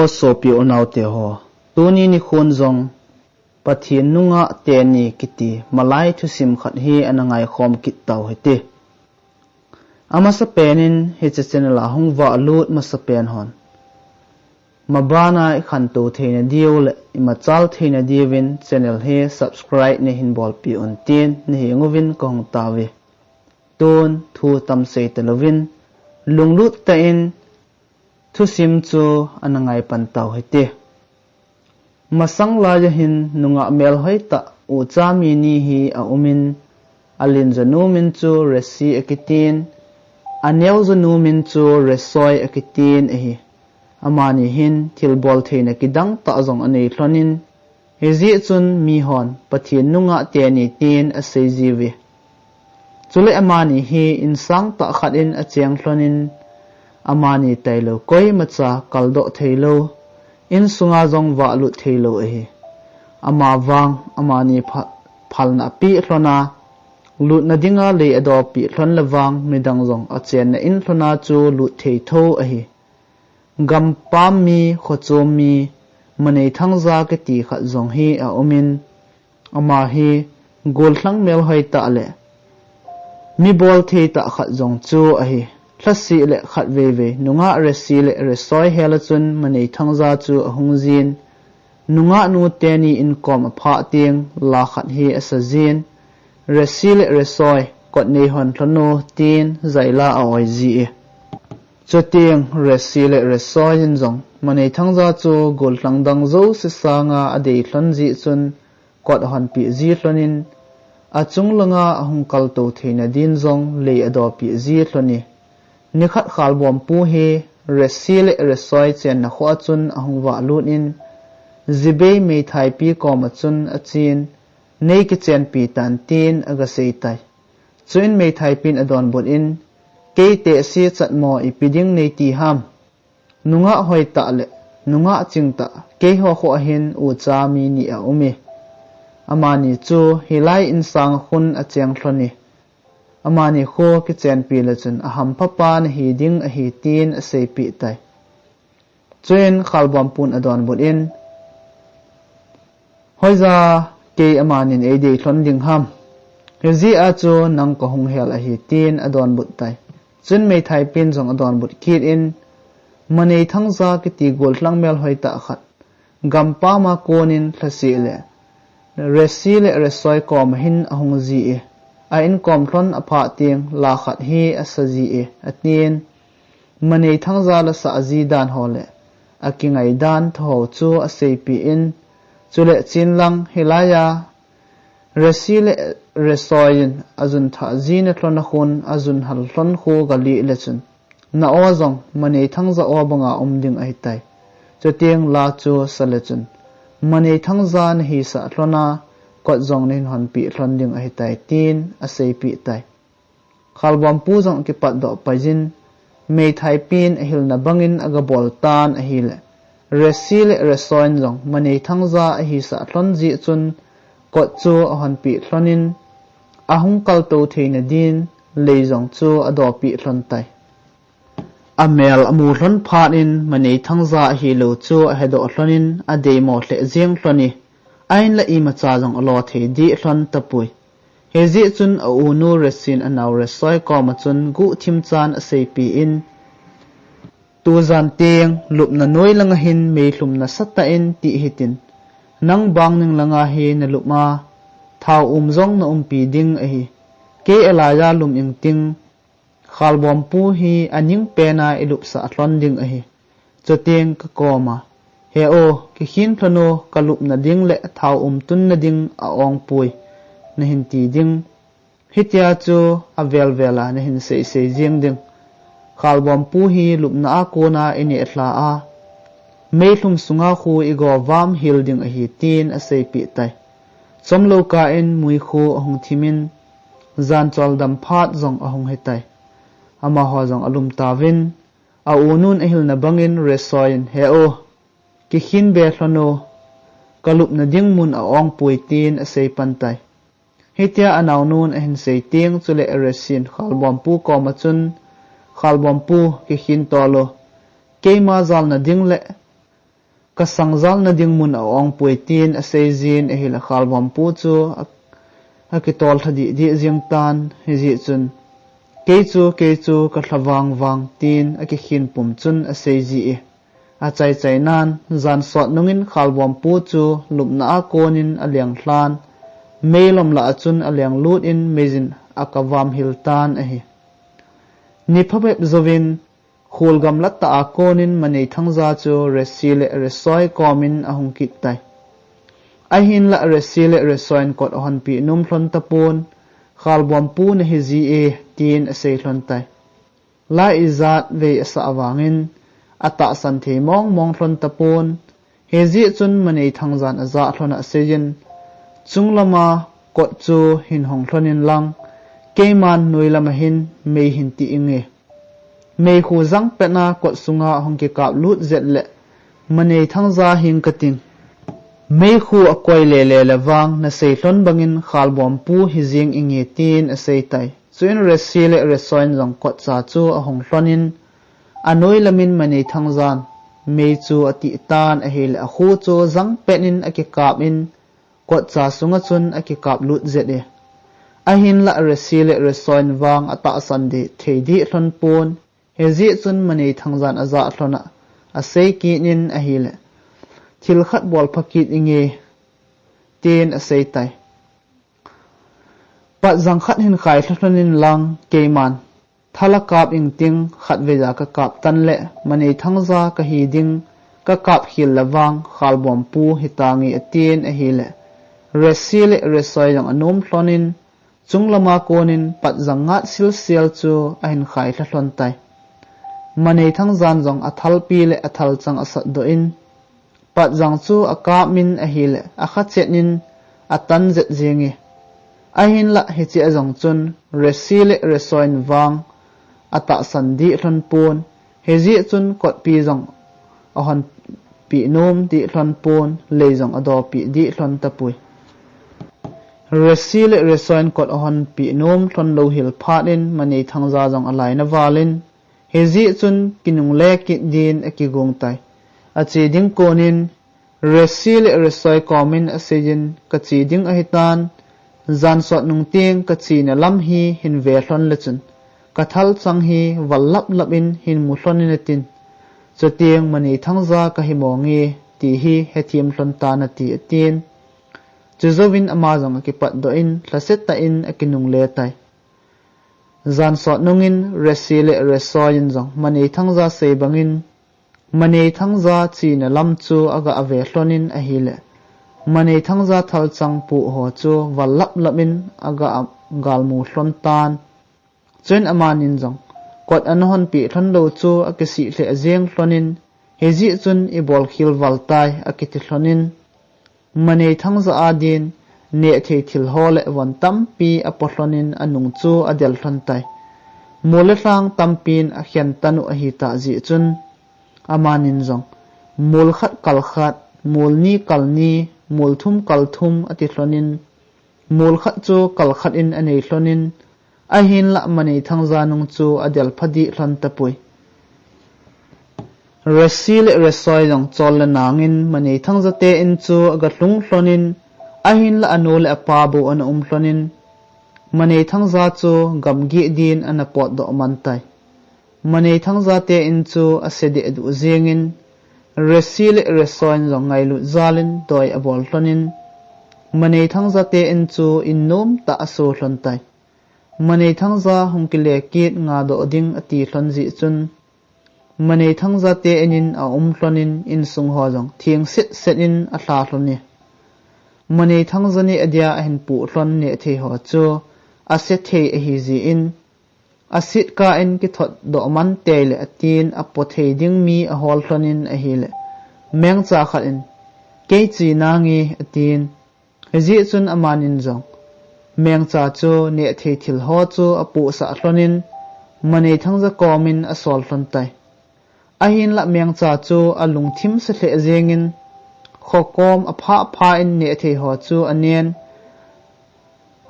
sopi unaw te ho tuni ni khun zong pathin nunga te ni kiti malai thu sim khat hi anangai khom kit taw hete ama sa penin he channel a hung wa lut ma sa pen hon mabana khan to theina diu le ima chal theina diwin channel he subscribe ne hin bol pi on tin ne ngowin kong tawe ton thu tam sei telovin lunglut ta in thu sim chu anangai pan taw hete masang la hin nunga mel hoita u chami ni hi a umin alin janu min chu resi akitin aneu janu min chu resoi akitin hi amani hin thilbol theina kidang ta jong anei thlonin hezi chun mi hon pathin nunga te ni tin a seijiwi chule amani hi insang ta khatin a cheng thlonin amani tailo koi macha kaldo theilo in sunga jong wa lu theilo hi ama wang amani phalna pi thlona lut na dinga le ado pi thlon lawang midang jong a chen na in thlona chu lu thei tho hi gam pam mi khochom mi manei thangza ke ti kha jong hi a omin ama hi gol thlang mel hoi ta le mi bol thei ta kha jong chu a hi thlasi le khat ve nunga resi le resoi hela chun manei thangza chu ahungjin nunga nu te ni in kom pha tiang la khat hi asajin resi le resoi kot nei hon thlono tin zaila awai ji chotiang resi le resoi in jong manei thangza chu gol tlangdang zo se sanga adei thlon ji chun kot hon pi ji thlonin achung langa ahungkal to theina din jong le ado pi ji thloni nikhat khalbom pu he resi le resoi chen na khwa chun ahungwa lut in zibe me thai pi kom chun achin nei ki chen pi tan tin aga sei tai chuin me thai pin adon bot in ke te si chatmo ipiding nei ti ham nunga hoi ta le nunga chingta ke ho kho hin u cha mi ni a umi amani chu hilai insang hun a cheng thloni amani kho ki chen pi la chun aham papa na hi ding a hi tin a sei pi tai chuin khalbam pun adon bot in hoiza ke amanin e dei thlon ding ham hezi a chu nang ko hung hel a hi tin adon but tai chun me thai pin jong adon but khit in manei thangza ki ti gol tlang mel hoi ta khat gampa ma konin thlasi le resi le resoi kom hin ahung ji a in kom thlon apha tiang la khat hi asaji atin manei thangza la sa ji dan hole akingai dan tho chu a sei pi in chule chinlang hilaya resi le resoin azun tha jin thlon khun azun hal thlon khu gali le chun na ozong manei thangza o banga umding ai tai chutiang la chu sale chun manei thangza na hi sa thlona kot zong nin hon pi thlon ding ai tai tin a sei pi tai khalbam pu jong ki pat do pajin me thai pin a hil na bangin aga bol tan a hi le resi le resoin jong manei thangza a hi sa thlon ji chun kot chu a hon pi thlonin ahung kal to theina din leijong chu ado pi thlon tai amel amu thlon phat in manei thangza hi lo chu a hedo thlonin a dei mo hle jeng thloni ain la i ma cha jong alo the di thlon tapui hezi chun a unu resin anaw resoi ko ma chun gu thim chan a sei pi in tu zan teng lup na noi langa hin me hlum na satta in ti hitin nang bang ning langa he na lupma thau zong na pi ding a hi ke elaya lum ing ting khalbom pu hi aning pena ilup sa thlon ding a hi choteng ka koma he o ki hin thlono kalup na ding le thau tun na ding a ong pui na hin ti ding hitia chu a vela na hin sei jing ding khalbom pu hi lup na a ko na ini thla a meilum sunga khu igo wam hilding a hi tin a sei pi tai somlo ka in mui khu ahung thimin zan chol dam phat zong ahung hetai ama ho jong alum tawin a unun a hil na bangin resoin he o ki hin be thlono kalup na ding mun a ong pui tin a sei pan tai hitia anaw nun a hin sei ting chule resin khalbom pu ko ma chun khalbom pu ki hin tolo keima zal na ding le ka sangjal na ding mun awang puitin a seizin a hil khalbam pu chu a kitol thadi di jing tan hi chun ke chu ka thlawang wang tin a ki khin pum chun a seizi a chai nan zan sot nungin khalbam pu chu lupna a konin a liang hlan meilom la chun a liang lut in mezin akavam hiltan a hi ni phapep zovin khulgam latta a konin manei thangza chu resile resoi komin a hungkit tai a hin la resile resoin kot hon pi num thlon tapun khalbam pu na hi ji e tin a sei thlon tai la izat ve asa awangin ata san the mong thlon tapun he ji chun manei thangjan a za thlon a sejin chunglama kot chu hin hong thlonin lang keiman noilama hin mei hin ti inge mei khu zang pena kot sunga hongki kap lut zet le manei thangza hing kating mei khu akoi le lawang na sei hlon bangin khalbom pu hi jing inge tin a sei tai chuin resile resoin jong kot cha chu a hong thlonin anoi lamin manei thangzan mei chu ati tan a hel a khu chu zang penin aki kap in kot cha sunga chun aki kap lut zet e a hin la resile resoin wang ata sandi theidi hlon pun hezi chun manei thangjan aza thlona a sei ki nin a hile thil khat bol phakit inge ten a sei tai pa jang khat hin khai thlonin lang keiman thala kap ing ting khat veja ka kap tan le manei thangza ka hi ding ka kap hil lawang khalbom pu hitangi atin a hile resile resoi jang anum thlonin chunglama konin pat zangat sil chu a hin khai thlon tai manei thangzan jong athal pi le athal chang asat do in pat jang chu aka min a hile a kha chenin atan zet jingi a hin la hi che jong chun resile resoin wang ata sandi hlon pun hezi chun kot pi jong a hon pi nom di hlon pun le jong ado pi di hlon tapui resile resoin kot a hon pi nom hlon lo hil phatin manei thangza jong alai na walin hezi chun kinung le ki din akigong tai achi ding konin resile resoi komin asejin kachi ding a hitan zan sot nung ting kachi na lam hi hin ve hlon le chun kathal chang hi wallap lapin hin mu hlonin atin chotiang mani thangza ka hi mongi ti hi hethiam hlon ta na ti atin chuzovin amazong ki pat do in thlaset ta in akinung le tai zan sot nungin resile resoin jong mani thangza sei bangin mani thangza chi na lam chu aga ave hlonin a hile mani thangza thal chang pu ho chu wallap lapin aga galmu hlon tan chen amanin jong kot an hon pi thon lo chu akisi hle azeng hlonin hezi chun i bol khil waltai akiti hlonin mani thangza adin ne the thil hole wan tampi apolonin anung chu adel hlon tai mole hlang tampin a hian tanu a hi ta ji chun amanin jong mul khat kal khat mul ni kal ni mul thum kal thum ati hlonin mul khat chu kal khat in anei hlonin a hin la mani thangza nung chu adel phadi hlon tapui resile resoi jong chol la nangin mani thangza te in chu aga hlung hlonin a hin la anol apa bu an hlonin mani thangza chu gamgi din ana pot do mantai mani thangza te in chu asede du zengin resile resoin jong ngai lu zalin doi abol hlonin mani thangza te in chu innom ta aso hlon tai mani thangza hungkile kit nga do ding ati hlon ji chun mani thangza te enin a hlonin in sung ho jong thieng set in a hla hloni mani thangza ni adia a hin pu hlon ne the ho chu a se the a hi ji in a sit ka in ki thot do man te le atin a po the ding mi a hol hlonin a hi le meng cha khat in ke chi na ngi atin hezi chun amanin jong meng cha chu ne the thil ho chu a pu sa hlonin mani thangza komin a sol hlon tai a hin la meng cha chu a lungthim se hle zengin khokom a pha in ne the ho chu anen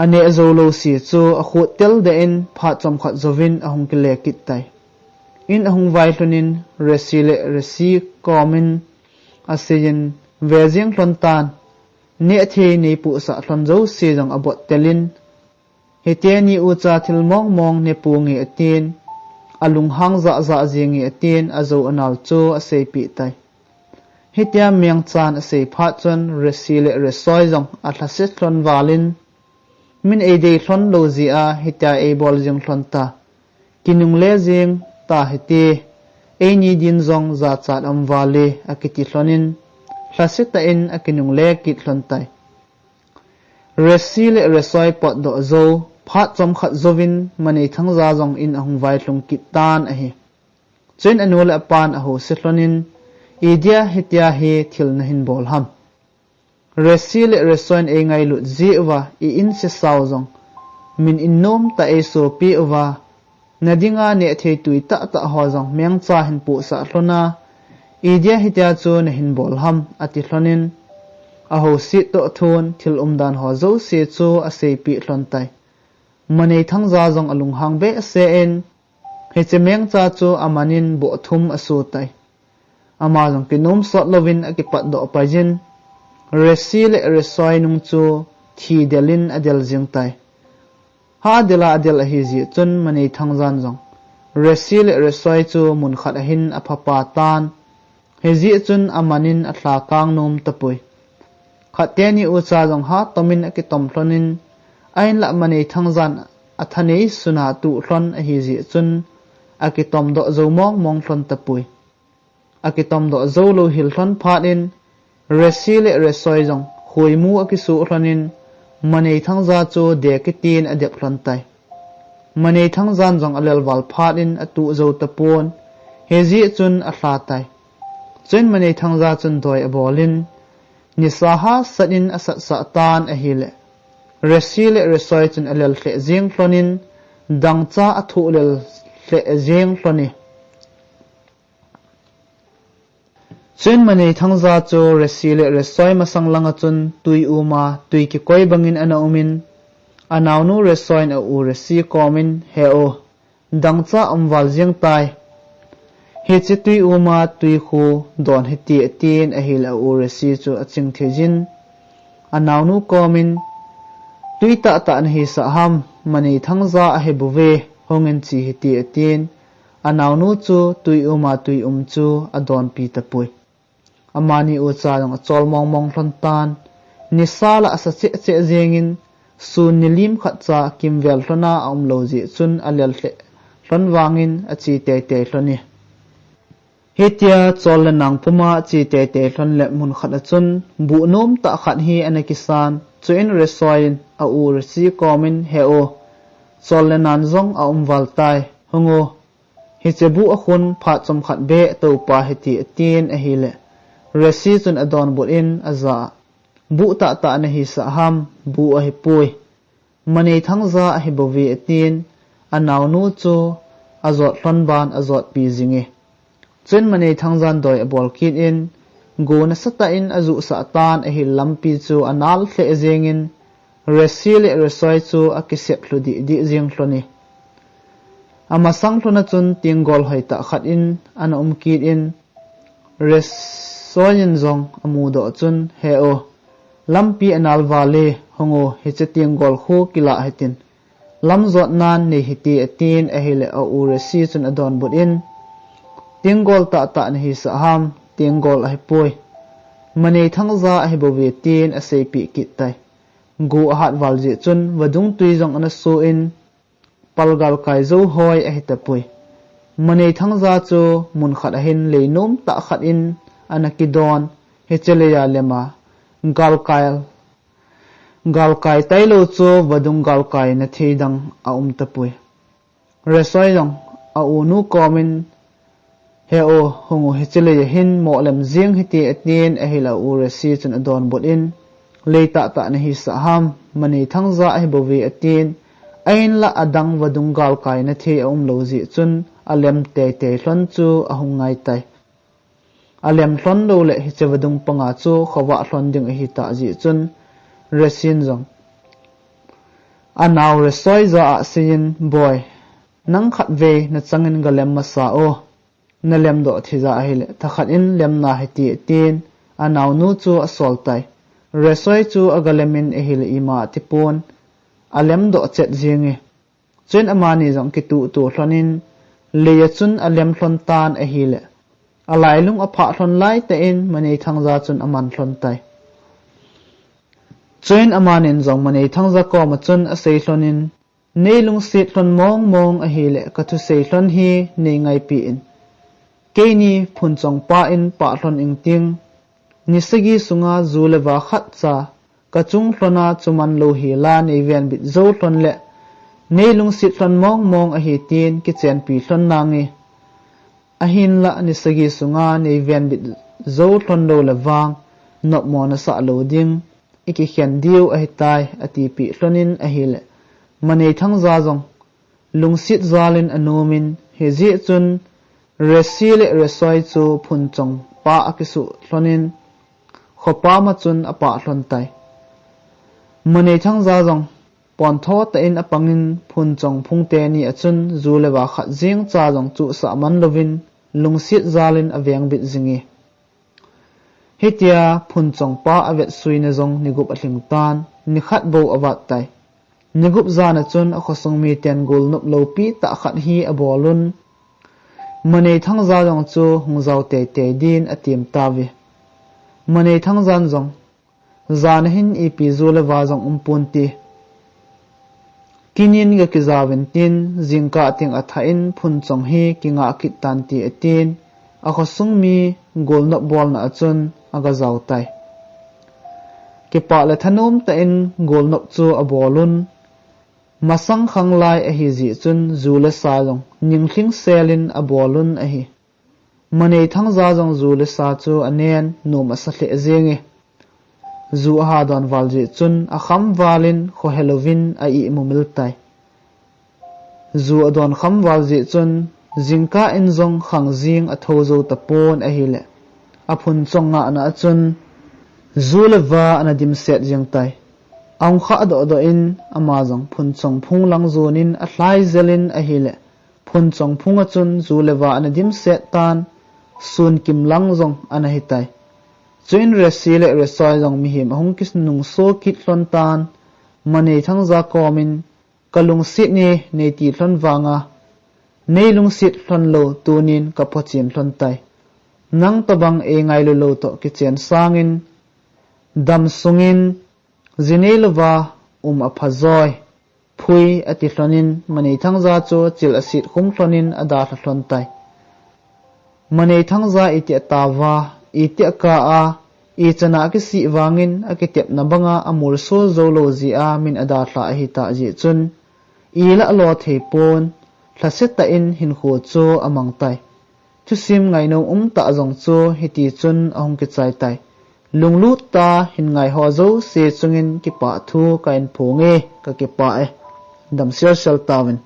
ane zolo si chu a khut tel de in pha chom khat zovin a hung kile kit tai in a hung vai hlonin resile resi komin asiin vezing hlon tan ne the nei pu sa hlon zo si jong abot telin hetia ni u cha thil mong mong ne pu nge atin alung hang za za jingi atin azo anal chu ase pi tai hetia miang chan ase phat chon resile resoi jong athlasit hlon walin min e dei hlon lo ji a hetia e bol jing hlon ta kinung le jing ta heti e ni din zong za chat am wale akiti hlonin hlasit ta in akinung le kit hlon tai resile resoi pot do zo phat chom khat zovin mani thang za jong in ahung vai thlung kit tan a hi chen anul apan a ho se hlonin idia hetia he thil na hin bol ham resile resoin e ngai lut ji wa I in se saw jong min in nom ta e so pi wa nadinga ne thei tui ta ta ho jong meng cha hin pu sa hlona idia hetia chu na hin bol ham ati hlonin a ho si to thon thil dan ho zo se chu a se pi hlon tai mane thang za jong alung hang be se en he che meng cha chu amanin bo thum asu tai ama jong kinom sot lovin akipat do pajin resile resoi nung chu thi delin adel jing tai ha dela adel hi ji chun mane thang jan jong resile resoi chu mun khat hin aphapa tan he ji chun amanin athla kang nom tapui khateni u cha jong ha tomin akitom hlonin ain la mane thang jan athanei suna tu hlon a hi ji chun akitom do zo mong mong hlon tapui akitom do zo lo hil hlon phat in resile resoi jong huimu akisu hlonin mane thang za chu de ki tin adep hlon tai mane thang jan jong alel wal phat in atu zo tapon he ji chun a hla tai chen mane thang za chun doi abolin nisaha satin asat sa tan a hile resile resoi chun alel hle jing hlonin dangcha athu lel hle jing hloni chen mane thang za chu resile resoi masang langa chun tui uma tui ki koi bangin ana umin anawnu resoi na u resi komin he o dangcha amwal jing tai he chi tui uma tui khu don heti atin a hil a u resi chu aching thejin anawnu komin tui ta ta an hi sa ham mane thang za a he buwe hongin chi heti atin anawnu chu tui uma tui chu adon pi tapui amani u cha jong chol mong mong hlon tan nisala asa che che jengin sun nilim khat cha kimvel hlona om lo ji chun alel hle hlon wangin achi te te hloni hetia chol le nang puma chi te te hlon le mun khat a chun bu nom ta khat hi anakisan chuin resoin a u resi komin he o chol le nan zong a wal tai hongo hi che bu a khun pha chom khat be to pa heti tin a hi le resi chun adon bul in aza bu ta ta na hi sa ham bu a hi pui mani thang za a hi bowi atin anaw nu chu azot hlon ban azot pi jingi chen mani thang jan doi abol kit in go na sata in azu sa tan a hi lampi chu anal hle jengin resi le resoi chu akisep hludi di jing hloni ama sang hlona chun tingol hoi ta khat in ana kit in res soin zong amu do chun he o lampi anal wale hongo hecheting gol khu kila hetin lam zot nan ne hiti atin a hele a uresi chun adon but in tingol ta ta ne hi sa ham tingol a poi mani thangza a hibowe tin a sepi kit tai gu a hat wal ji chun wadung tui zong ana su in palgal kai zo hoi a hitapui mani thangza chu mun khat a hin leinom ta khat in anakidon hecheleya lema galkai tailo chu wadung galkai na theidang a tapui resoi dong a unu komin he o hungu hecheleya hin molem jing hiti atin a hila uresi chun adon bot in leita ta na hi sa ham mani thangza a hibowi atin ain la adang wadung galkai na the a loji chun alem te te hlon chu a hungai tai alem hlon lo le hi chewdung panga chu khawa hlon ding hi ta ji chun resin jong anaw resoi za a sin boy nang khat ve na changin galem masa o na lem do thiza hi le thakhat in lem na heti tin anaw nu chu asol tai resoi chu agalemin ehil ima tipon alem do chet jingi chen amani jong ki tu tu hlonin leya chun alem hlon tan ehile alai lung apha hlon lai te in mani thangza chun aman hlon tai chen amanin jong mani thangza ko ma chun asei hlonin neilung sit hlon mong mong ehile ka thu sei hlon hi nei ngai pi in keini phun chong pa in pa hlon ing ting nisagi sunga zulewa khat cha kachung hlona chuman lo hi la nei ven bit zo hlon le neilung sit hlon mong mong a hi tin ki chen pi hlon nangi ahin la nisagi sunga nei ven bit zo hlon lo lawang nop mo na sa lo ding iki hian diu a hi tai ati pi hlonin a hi le manei thangza jong lungsit zalin anumin he ji chun resile resoi chu phun chong pa akisu hlonin khopa ma chun apa hlon tai manei thangza jong pon tho ta in apangin phun chong phungte ni achun zulewa khat jing cha jong chu sa man lovin lungsit zalin aveng bit zingi hitia phun chong pa avet suina jong nigup ahling tan ni khat bo awat tai nigup zana chun a khosong mi ten gol nup lo pi ta khat hi abolun manei thangza jong chu hungzau te te din atim tawi manei thangzan jong zan hin ipi zulewa jong umpunti kinin ga kizawin tin jingka ting athain phun chong hi kinga kit tan ti atin a khosung mi gol no bol na achun aga zaw tai ki pa le thanum ta in gol no chu abolun masang khanglai a hi ji chun zule sa jong ningthling selin abolun a hi manei thangza jong zule sa chu anen numa sa hle zengi zu ha don walji chun a kham walin kho helovin a I mumil tai zu adon kham walji chun jingka in zong khang jing a thozo tapon a hile a phun chonga na chun zulewa anadim set jing tai ang kha do in ama jong phun chong phung lang zonin a hlai zelin a hile phun chong phunga chun zulewa anadim set tan sun kim lang jong ana hitai chuin resile resoi jong mi him hong kis nung so kit hlon tan manei thangza komin kalung sit ni nei ti hlon wanga neilung sit hlon lo tunin ka phochin hlon tai nang tabang e ngai lo to ki chen sangin dam sungin zinelwa aphazoi phui ati hlonin manei thangza chu chil asit khum hlonin ada hlon tai manei thangza iti tawa iti ka a I chana ki si wangin akitep na banga amul so zolo ji a min ada thla hi ta ji chun ila lo thepon thlaseta in hin kho chu amang tai chu sim ngai no ta jong chu hiti chun ahong ki chai tai lunglu ta hin ngai ho zo se chungin ki pa thu kain phonge ka ki pa e dam sel tawin